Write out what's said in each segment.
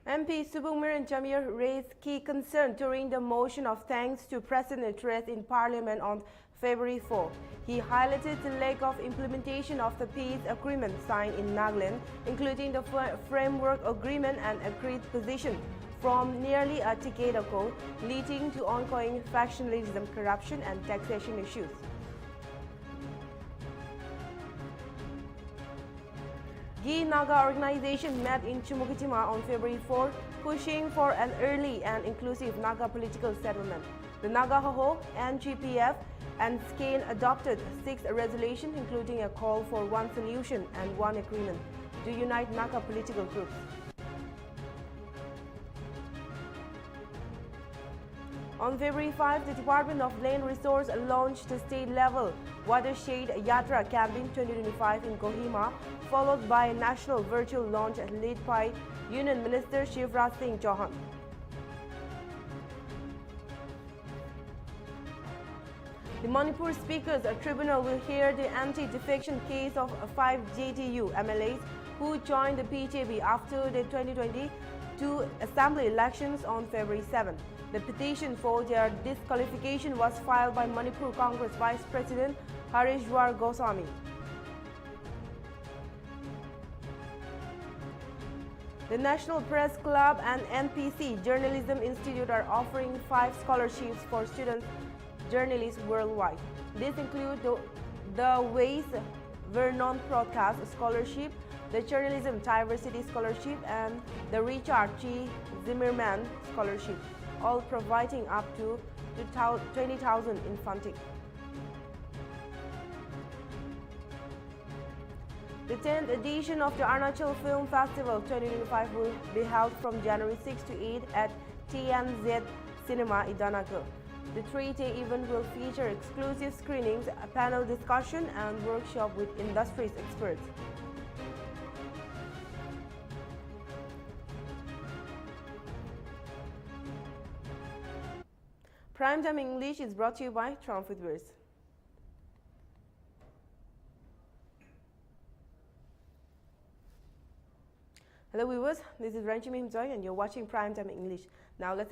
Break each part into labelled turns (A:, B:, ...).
A: MP Subungmiran Jamir raised key concern during the motion of thanks to President address in Parliament on February 4. He highlighted the lack of implementation of the peace agreement signed in Nagaland, including the framework agreement and agreed position from nearly a decade ago, leading to ongoing factionalism, corruption and taxation issues. Gi Naga organization met in Chumukitima on February 4, pushing for an early and inclusive Naga political settlement. The Naga Hoho, NGPF, and SCANE adopted 6 resolutions, including a call for one solution and one agreement to unite Naga political groups. On February 5, the Department of Land Resource launched the state-level Watershed Yatra Campaign 2025 in Kohima, followed by a national virtual launch led by Union Minister Shivraj Singh Chauhan. The Manipur Speakers Tribunal will hear the anti-defection case of 5 JTU MLAs who joined the BJP after the 2022 Assembly elections on February 7. The petition for their disqualification was filed by Manipur Congress Vice President Harishwar Goswami. The National Press Club and NPC Journalism Institute are offering 5 scholarships for students journalists worldwide. These include the Weiss Vernon Broadcast Scholarship, the Journalism Diversity Scholarship, and the Richard G. Zimmerman Scholarship, all providing up to 20,000 in funding. The 10th edition of the Arunachal Film Festival 2025 will be held from January 6 to 8 at TNZ Cinema Idanagar. The 3-day event will feature exclusive screenings, a panel discussion, and workshop with industry's experts. Primetime English is brought to you by Trump Footwears. Hello viewers, this is Ranjimi Himjoy and you're watching Primetime English. Now let's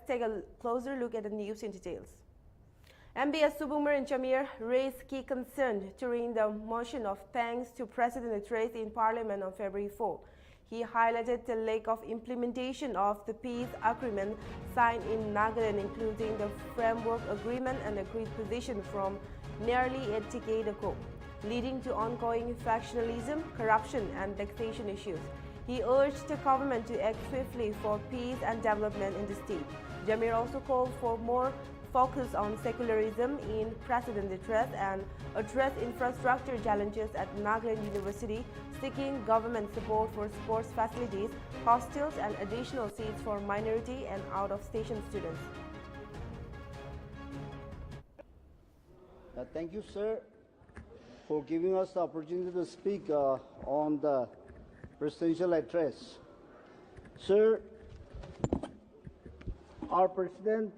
A: take a closer look at the news in details. MBS Subungmiran Jamir raised key concerns during the motion of thanks to President address in Parliament on February 4. He highlighted the lack of implementation of the peace agreement signed in Nagaland, including the framework agreement and agreed position from nearly a decade ago, leading to ongoing factionalism, corruption and taxation issues. He urged the government to act swiftly for peace and development in the state. Jamir also called for more focus on secularism in President address and address infrastructure challenges at Nagaland University, seeking government support for sports facilities, hostels and additional seats for minority and out-of-station students.
B: Thank you, sir, for giving us the opportunity to speak on the presidential address. Sir, our president,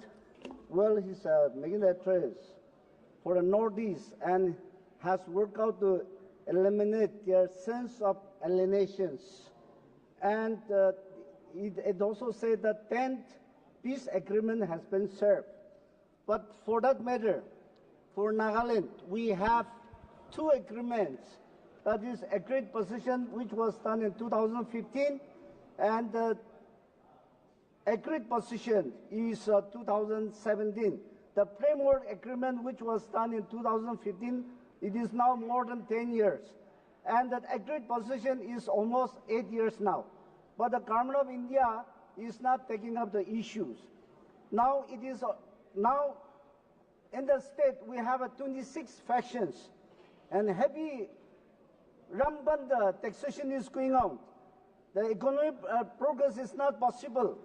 B: he's making the address for the Northeast and has worked out to eliminate their sense of alienations. And it also said that 10th peace agreement has been served. But for that matter, for Nagaland, we have 2 agreements. That is agreed position, which was done in 2015, and the agreed position is 2017. The framework agreement, which was done in 2015, it is now more than 10 years. And that agreed position is almost 8 years now. But the government of India is not taking up the issues. Now it is, now in the state we have 26 factions, and heavy rampant taxation is going on. The economic progress is not possible.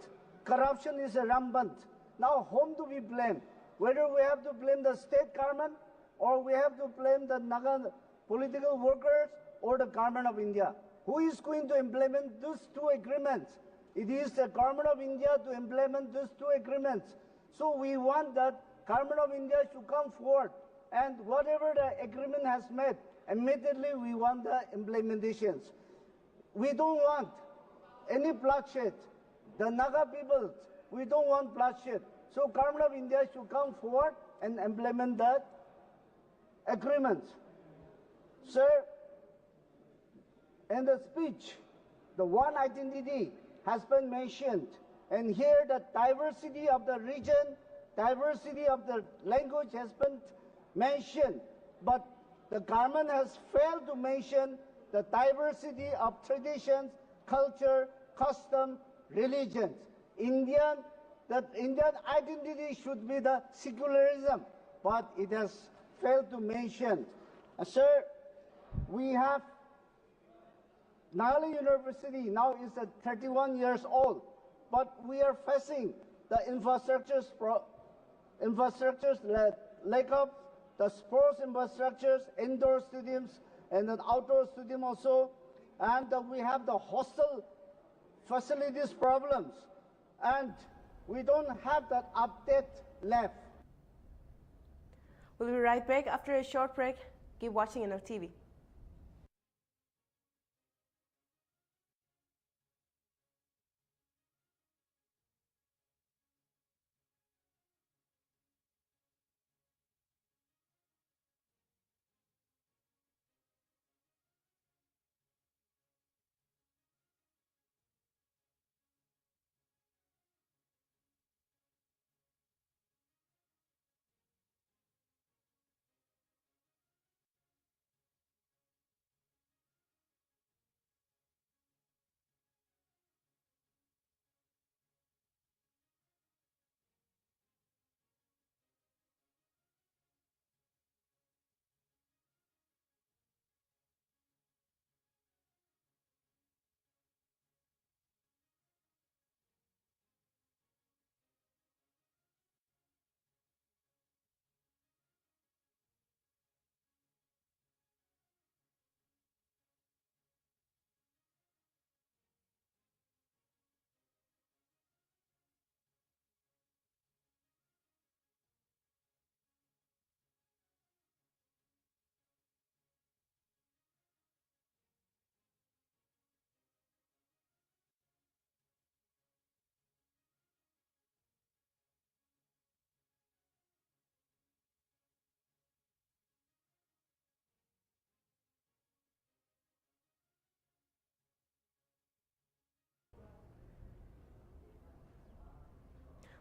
B: Corruption is rampant. Now whom do we blame? Whether we have to blame the state government or we have to blame the Naga political workers or the government of India. Who is going to implement these 2 agreements? It is the government of India to implement these 2 agreements. So we want that government of India should come forward, and whatever the agreement has made, immediately we want the implementations. We don't want any bloodshed. The Naga people, we don't want bloodshed. So government of India should come forward and implement that agreement. Sir, in the speech, the one identity has been mentioned. And here the diversity of the region, diversity of the language has been mentioned. But the government has failed to mention the diversity of traditions, culture, custom, religions. The Indian identity should be the secularism, but it has failed to mention. Sir, we have Nagaland University now is at 31 years old, but we are facing the infrastructures lack of the sports infrastructures, indoor stadiums, and then outdoor stadium also, and we have the hostel facilities problems, and we don't have that update left.
A: We'll be right back after a short break. Keep watching Nltv.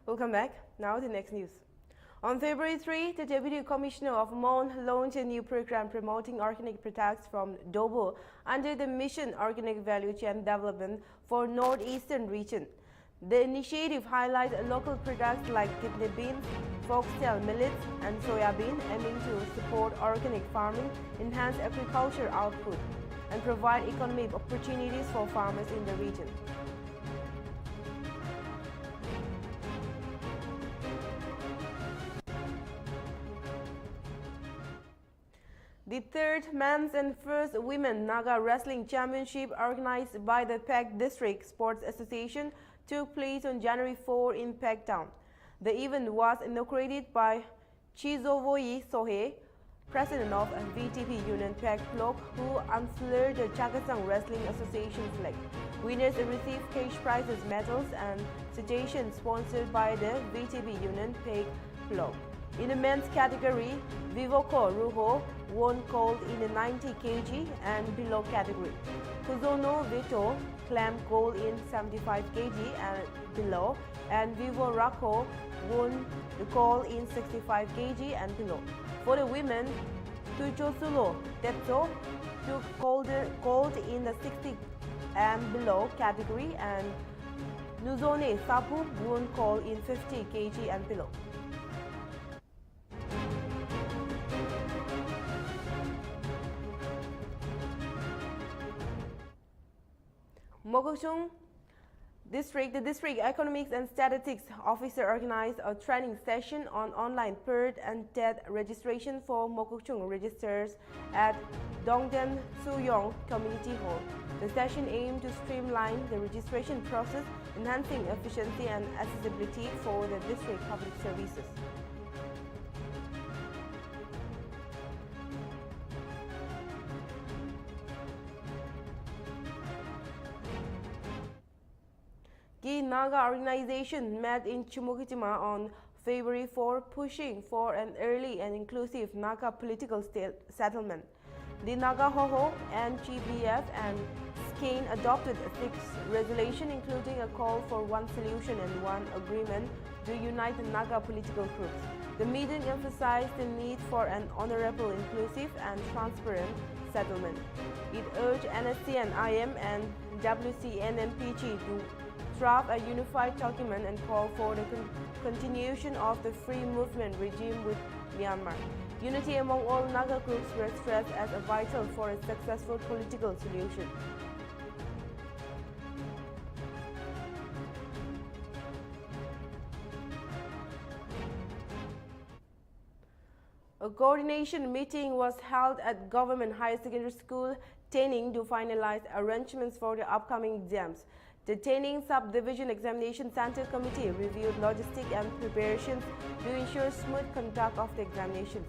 A: Welcome back. Now the next news. On February 3, the Deputy Commissioner of MON launched a new program promoting organic products from Dobo under the Mission Organic Value Chain Development for Northeastern Region. The initiative highlights local products like kidney beans, foxtail millets, and soya bean, aiming to support organic farming, enhance agriculture output, and provide economic opportunities for farmers in the region. The third men's and first women Naga Wrestling Championship, organized by the Pak District Sports Association, took place on January 4 in Pak Town. The event was inaugurated by Chizovoyi Sohe, president of VTP Union Pak Block, who unfurled the Chakasang Wrestling Association flag. Winners received cash prizes, medals, and citations sponsored by the VTP Union Pak Block. In the men's category, Vivoko Ruho won gold in the 90 kg and below category. Kuzono Vito claimed gold in 75 kg and below, and Vivo Rako won the gold in 65 kg and below. For the women, Tujosulo Tetso took gold in the 60 and below category, and Nuzone Sapu won gold in 50 kg and below. Mokokchung District, the District Economics and Statistics Officer organized a training session on online birth and death registration for Mokokchung registers at Dongden Suyong Community Hall. The session aimed to streamline the registration process, enhancing efficiency and accessibility for the district public services. Naga organization met in Chumukitima on February 4, pushing for an early and inclusive Naga political settlement. The Naga Hoho, NGBF and SKANE adopted a sixth resolution including a call for one solution and one agreement to unite the Naga political groups. The meeting emphasized the need for an honorable, inclusive and transparent settlement. It urged NSCN, IM and WCNMPG to draft a unified document and call for the continuation of the free movement regime with Myanmar. Unity among all Naga groups were stressed as a vital for a successful political solution. A coordination meeting was held at Government Higher Secondary School, Taining, to finalize arrangements for the upcoming exams. The Taining Subdivision Examination Center Committee reviewed logistics and preparations to ensure smooth conduct of the examinations.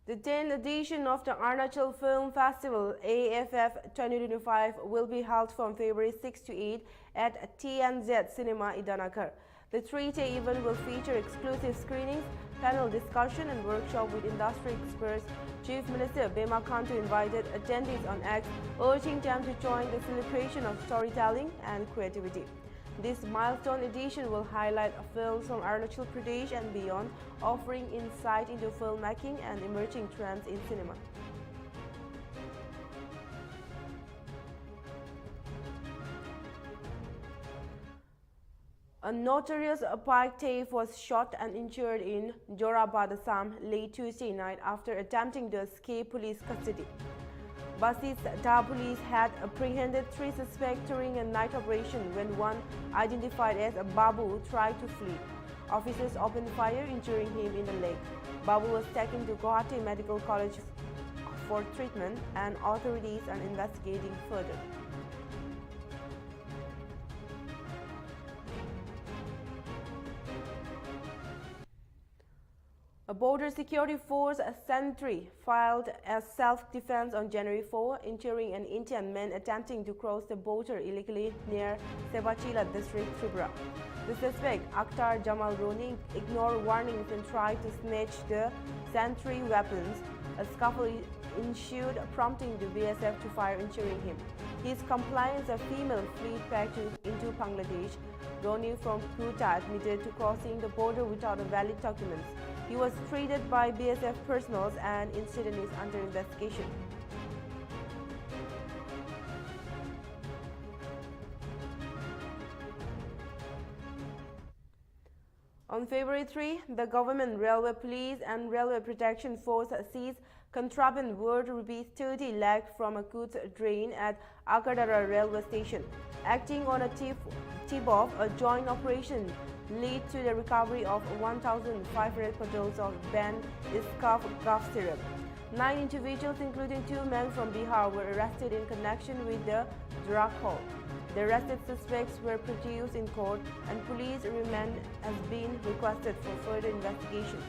A: The 10th edition of the Arunachal Film Festival AFF 2025 will be held from February 6 to 8 at TNZ Cinema Idanakar. The three-day event will feature exclusive screenings, panel discussion and workshop with industry experts. Chief Minister Bema Khantu invited attendees on X, urging them to join the celebration of storytelling and creativity. This milestone edition will highlight films from Arunachal Pradesh and beyond, offering insight into filmmaking and emerging trends in cinema. A notorious pike thief was shot and injured in Jorabad, Assam late Tuesday night after attempting to escape police custody. Basista police had apprehended 3 suspects during a night operation when one, identified as Babu, tried to flee. Officers opened fire, injuring him in the leg. Babu was taken to Guwahati Medical College for treatment, and authorities are investigating further. A border security force sentry filed as self-defense on January 4, injuring an Indian man attempting to cross the border illegally near Sevachila district, Tripura. The suspect, Akhtar Jamal Roni, ignored warnings and tried to snatch the sentry weapons. A scuffle ensued, prompting the BSF to fire, injuring him. His compliance, a female fled back into Bangladesh. Roni from Kuta admitted to crossing the border without valid documents. He was treated by BSF personnel and incident is under investigation. On February 3, the Government Railway Police and Railway Protection Force seized contraband worth ₹30 lakh from a goods train at Akadara railway station. Acting on a tip-off, a joint operation led to the recovery of 1,500 bottles of banned Iscaf cough syrup. 9 individuals, including 2 men from Bihar, were arrested in connection with the drug haul. The arrested suspects were produced in court, and police remand has been requested for further investigation.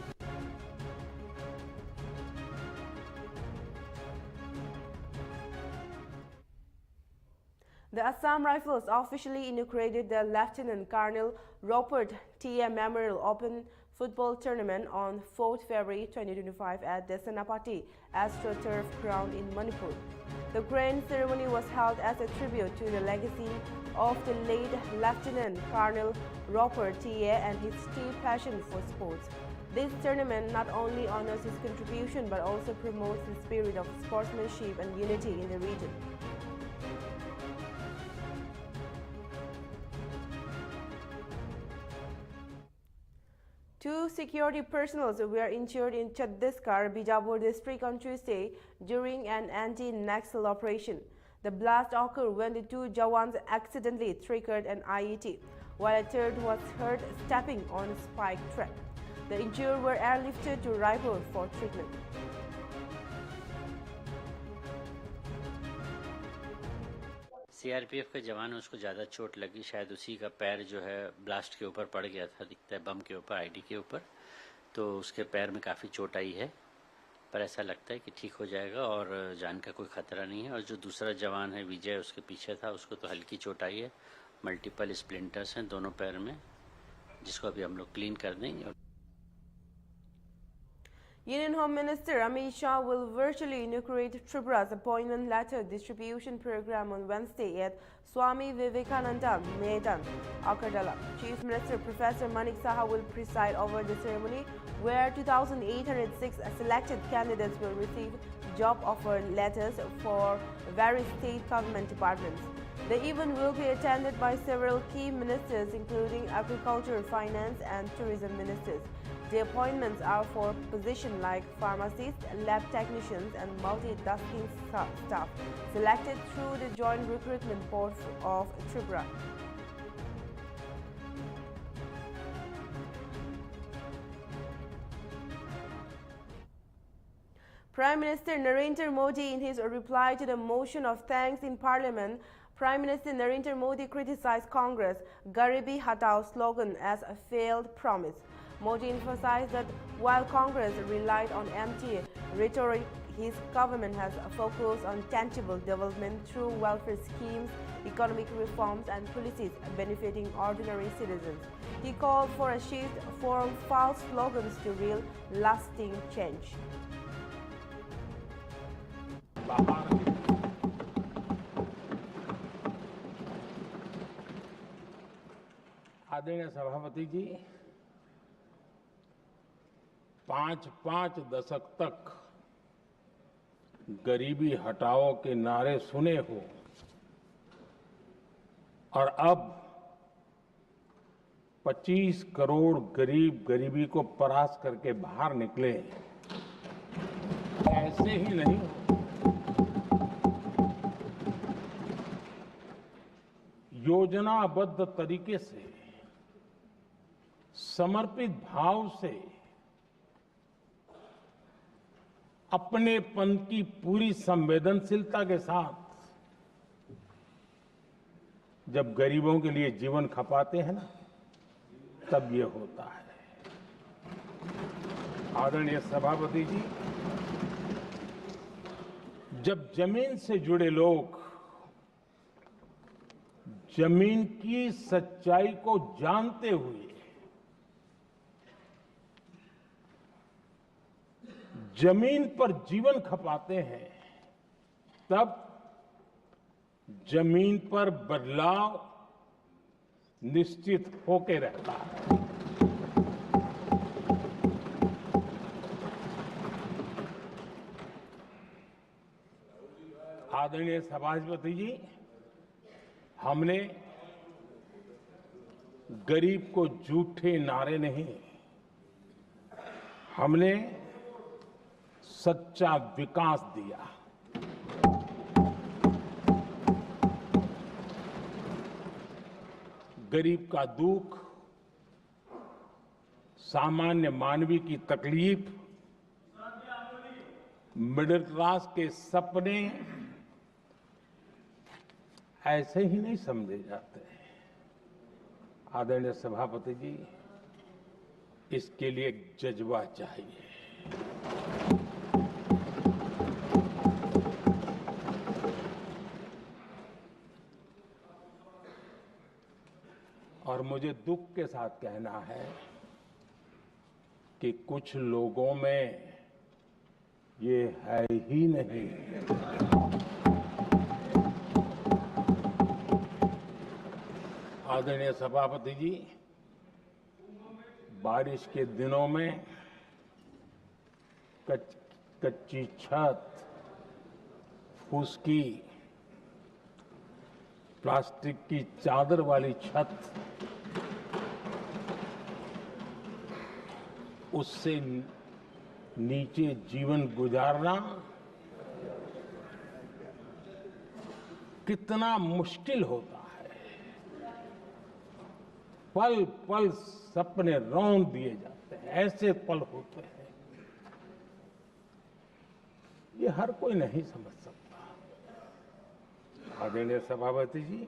A: The Assam Rifles officially inaugurated the Lieutenant Colonel Robert T. Memorial Open Football Tournament on 4th February 2025 at the Senapati AstroTurf Ground in Manipur. The grand ceremony was held as a tribute to the legacy of the late Lieutenant Colonel Robert T. and his deep passion for sports. This tournament not only honors his contribution but also promotes the spirit of sportsmanship and unity in the region. Two security personnel were injured in Chhattisgarh, Bijapur district on Tuesday during an anti-Naxal operation. The blast occurred when the 2 Jawans accidentally triggered an IED, while a third was heard stepping on a spike trap. The injured were airlifted to Raipur for treatment.
C: CRPF का जवान है, उसको ज़्यादा चोट लगी, शायद उसी का पैर जो है ब्लास्ट के ऊपर पड़ गया था, दिखता है बम के ऊपर, आईडी के ऊपर, तो उसके पैर में काफ़ी चोट आई है, पर ऐसा लगता है कि ठीक हो जाएगा और जान का कोई खतरा नहीं है। और जो दूसरा जवान है विजय, उसके पीछे था, उसको तो हल्की चोट आई है, मल्टीपल स्प्लिंटर्स हैं दोनों पैर में, जिसको अभी हम लोग क्लीन कर देंगे।
A: Union Home Minister Amit Shah will virtually inaugurate Tripura's appointment letter distribution program on Wednesday at Swami Vivekananda Maidan, Akartala. Chief Minister Professor Manik Saha will preside over the ceremony, where 2,806 selected candidates will receive job offer letters for various state government departments. The event will be attended by several key ministers, including agriculture, finance, and tourism ministers. The appointments are for positions like pharmacists, lab technicians, and multitasking staff, selected through the Joint Recruitment Board of Tripura. Prime Minister Narendra Modi, in his reply to the motion of thanks in Parliament, Prime Minister Narendra Modi criticized Congress' Garibi Hatao slogan as a failed promise. Modi emphasized that while Congress relied on empty rhetoric, his government has focused on tangible development through welfare schemes, economic reforms, and policies benefiting ordinary citizens. He called for a shift from false slogans to real, lasting change.
D: आदरणीय सभापति जी, 5 दशक तक गरीबी हटाओ के नारे सुने हो और अब 25 करोड़ गरीब गरीबी को परास्त करके बाहर निकले, ऐसे ही नहीं। योजनाबद्ध तरीके से, समर्पित भाव से, अपनेपन की पूरी संवेदनशीलता के साथ जब गरीबों के लिए जीवन खपाते हैं ना, तब ये होता है। आदरणीय सभापति जी, जब जमीन से जुड़े लोग जमीन की सच्चाई को जानते हुए जमीन पर जीवन खपाते हैं, तब जमीन पर बदलाव निश्चित होके रहता है। आदरणीय सभापति जी, हमने गरीब को झूठे नारे नहीं, हमने सच्चा विकास दिया। गरीब का दुख, सामान्य मानवी की तकलीफ, मिडिल क्लास के सपने ऐसे ही नहीं समझे जाते। आदरणीय सभापति जी, इसके लिए एक जज्बा चाहिए। और मुझे दुख के साथ कहना है कि कुछ लोगों में ये है ही नहीं। आदरणीय सभापति जी, बारिश के दिनों में कच्ची छत, फुसकी, प्लास्टिक की चादर वाली छत, उससे नीचे जीवन गुजारना कितना मुश्किल होता है। पल पल सपने रौंद दिए जाते हैं, ऐसे पल होते हैं, ये हर कोई नहीं समझ सकता। आदरणीय सभापति जी,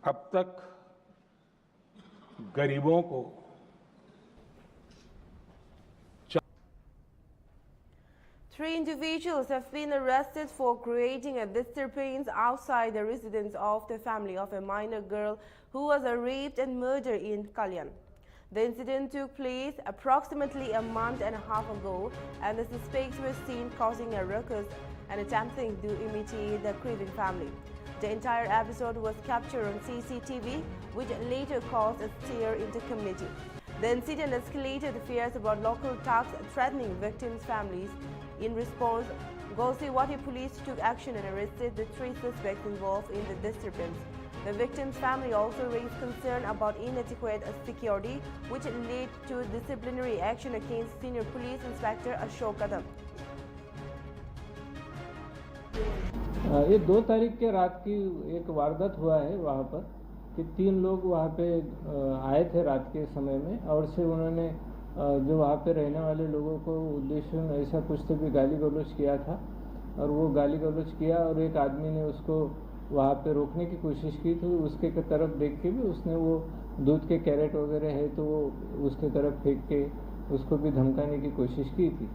D: अब तक गरीबों को
A: Three individuals have been arrested for creating a disturbance outside the residence of the family of a minor girl who was raped and murdered in Kalyan. The incident took place approximately a month and a half ago, and the suspects were seen causing a ruckus and attempting to imitate the grieving family. The entire episode was captured on CCTV, which later caused a stir in the community. The incident escalated fears about local thugs threatening victims' families. In response, Gausiwati police took action and arrested the three suspects involved in the disturbance. The victim's family also raised concern about inadequate security, which led to disciplinary action against Senior Police Inspector Ashok Kadam.
E: ये 2 तारीख के रात की एक वारदात हुआ है वहाँ पर कि 3 लोग वहाँ पे आए थे रात के समय में, और से उन्होंने जो वहाँ पे रहने वाले लोगों को उद्देश्य में ऐसा कुछ तो भी गाली गलौज किया था, और वो गाली गलौज किया और एक आदमी ने उसको वहाँ पे रोकने की कोशिश की, तो उसके तरफ देख के भी उसने वो दूध के कैरेट वगैरह है तो वो उसके तरफ फेंक के उसको भी धमकाने की कोशिश की थी।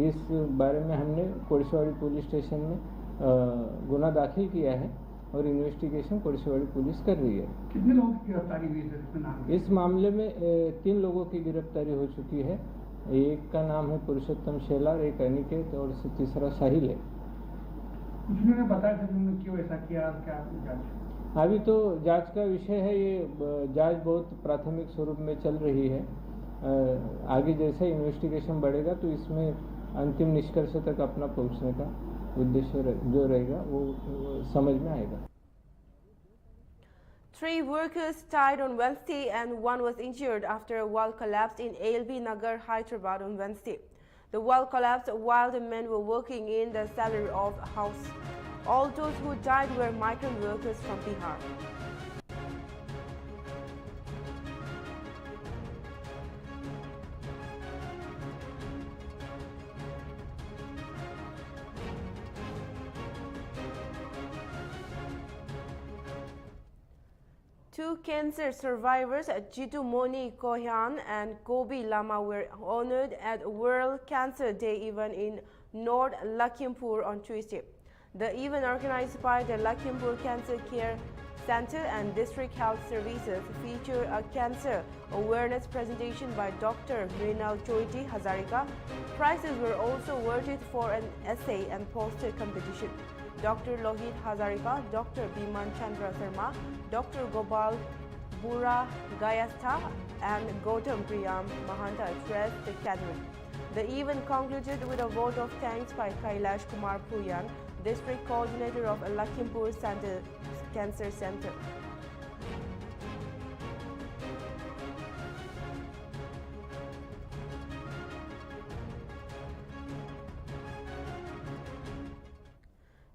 E: इस बारे में हमने कोड़ीशवाड़ी पुलिस स्टेशन में गुना दाखिल किया है और इन्वेस्टिगेशन कोड़ीशवाड़ी पुलिस कर रही है।
F: कितने लोगों की गिरफ्तारी हुई है?
E: इस मामले में 3 लोगों की गिरफ्तारी हो चुकी है। एक का नाम है पुरुषोत्तम शेलार, एक अनिकेत और तीसरा साहिल है।
F: उन्होंने बताया था उन्होंने क्यों ऐसा किया, क्या जांच?
E: अभी तो जांच का विषय है, ये जांच बहुत प्राथमिक स्वरूप में चल रही है। आगे जैसे इन्वेस्टिगेशन बढ़ेगा तो इसमें अंतिम निष्कर्ष तक अपना पहुंचने का उद्देश्य जो रहेगा वो समझ में आएगा।
A: 3 workers died on Wednesday and 1 was injured after a wall collapsed in ALB Nagar, Hyderabad on Wednesday. The wall collapsed while the men were working in the cellar of a house. All those who died were migrant workers from Bihar. Two cancer survivors, Jitu Moni Kohan and Gobi Lama, were honored at World Cancer Day event in North Lakhimpur on Tuesday. The event, organized by the Lakhimpur Cancer Care Center and District Health Services, featured a cancer awareness presentation by Dr. Nltv Hazarika. Prizes were also awarded for an essay and poster competition. Dr. Lohit Hazarika, Dr. Biman Chandra Sharma, Dr. Gopal Bura Gayastha, and Gautam Priyam Mahanta addressed the gathering. The event concluded with a vote of thanks by Kailash Kumar Puyan, District Coordinator of Lakhimpur Cancer Center.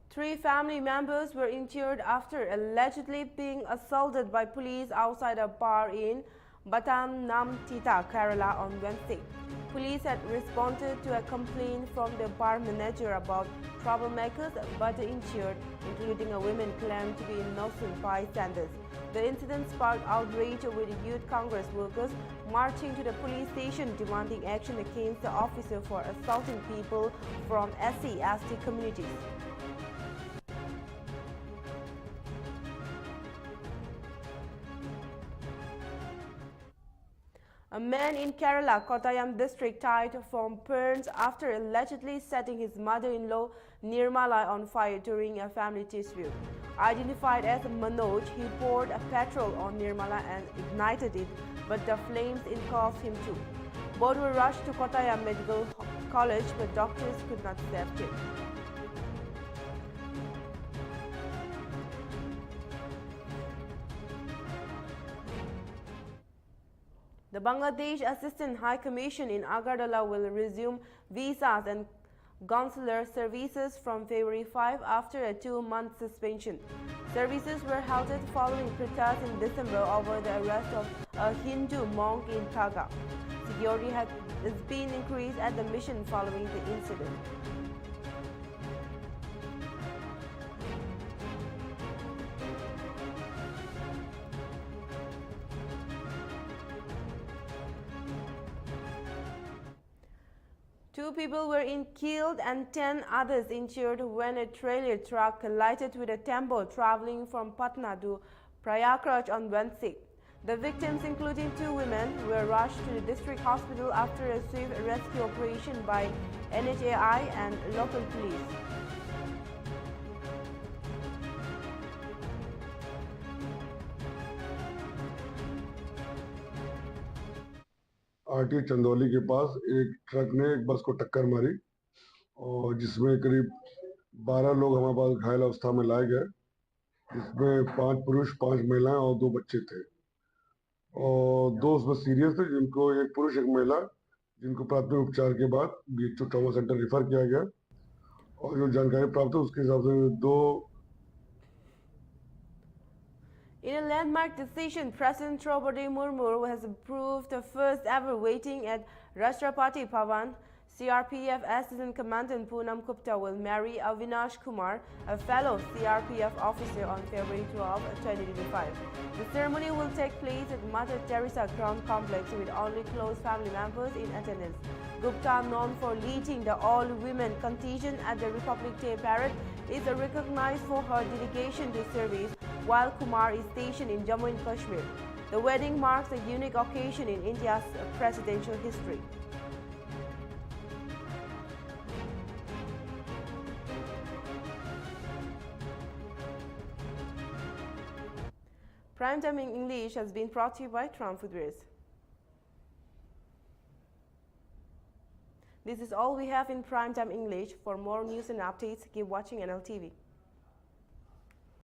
A: Three family members were injured after allegedly being assaulted by police outside a bar in Batamnamtita, Kerala on Wednesday. Police had responded to a complaint from the bar manager about troublemakers, but the injured, including a woman, claimed to be innocent bystanders. The incident sparked outrage with youth Congress workers marching to the police station demanding action against the officer for assaulting people from SC/ST communities. A man in Kerala, Kottayam district, died from burns after allegedly setting his mother-in-law Nirmala on fire during a family dispute. Identified as Manoj, he poured a petrol on Nirmala and ignited it, but the flames engulfed him too. Both were rushed to Kottayam Medical College, but doctors could not save him. The Bangladesh Assistant High Commission in Agartala will resume visas and consular services from February 5 after a 2-month suspension. Services were halted following protests in December over the arrest of a Hindu monk in Kaga. Security has been increased at the mission following the incident. 2 people were killed and 10 others injured when a trailer truck collided with a tempo traveling from Patna to Prayagraj on Wednesday. The victims, including 2 women, were rushed to the district hospital after a swift rescue operation by NHAI and local police.
G: RT Chandauli के पास एक truck ने एक बस को टक्कर मारी और जिसमें करीब 12 लोग हमारे पास घायल अवस्था में लाए गए, जिसमें 5 पुरुष, 5 महिलाएं और 2 बच्चे थे और 2 उसमें सीरियस थे, जिनको एक पुरुष एक महिला जिनको प्राथमिक उपचार के बाद बीएचयू ट्रॉमा सेंटर रेफर किया गया और जो जानकारी प्राप्त है उसके हिसाब से 2
A: In a landmark decision, President Draupadi Murmu has approved the first ever waiting at Rashtrapati Bhavan. CRPF Assistant Commandant Poonam Gupta will marry Avinash Kumar, a fellow CRPF officer, on February 12, 2025. The ceremony will take place at Mother Teresa Ground Complex with only close family members in attendance. Gupta, known for leading the all-women contingent at the Republic Day Parade, is recognized for her dedication to service, while Kumar is stationed in Jammu and Kashmir. The wedding marks a unique occasion in India's presidential history. Primetime in English has been brought to you by Trump Foodwares. This is all we have in Primetime English. For more news and updates, keep watching Nltv.